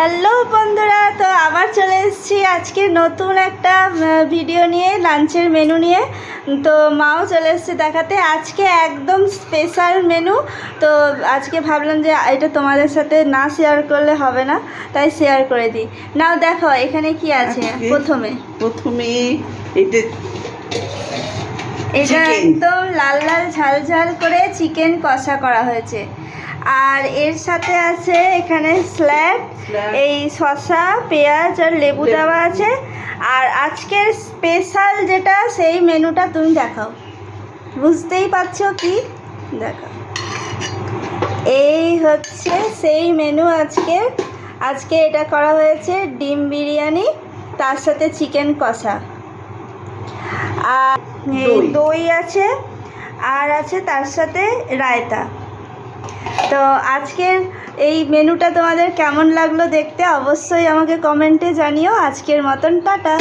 Hello বন্ধুরা, তো আবার চলে এসেছি আজকে নতুন একটা ভিডিও নিয়ে, লাঞ্চের মেনু নিয়ে। তো মাও চলে এসেছে দেখাতে আজকে একদম স্পেশাল মেনু। তো আজকে ভাবলাম যে এটা তোমাদের সাথে না শেয়ার করলে হবে না, তাই শেয়ার করে দিই। নাও দেখো এখানে কি আছে। প্রথমে এটা একদম লাল লাল ঝাল ঝাল করে চিকেন কষা করা হয়েছে। আর এর সাথে আছে এখানে স্যালাড, এই শসা, পেঁয়াজ আর লেবু দেওয়া আছে। আর আজকের স্পেশাল যেটা, সেই মেনুটা তুমি দেখাও, বুঝতেই পারছো কি? দেখাও, এই হচ্ছে সেই মেনু আজকে এটা করা হয়েছে ডিম বিরিয়ানি, তার সাথে চিকেন কষা, আর দই আছে, আর আছে তার সাথে রায়তা। তো আজকের এই মেনুটা তোমাদের কেমন লাগলো দেখতে অবশ্যই আমাকে কমেন্টে জানিও। আজকের মতন টাটা।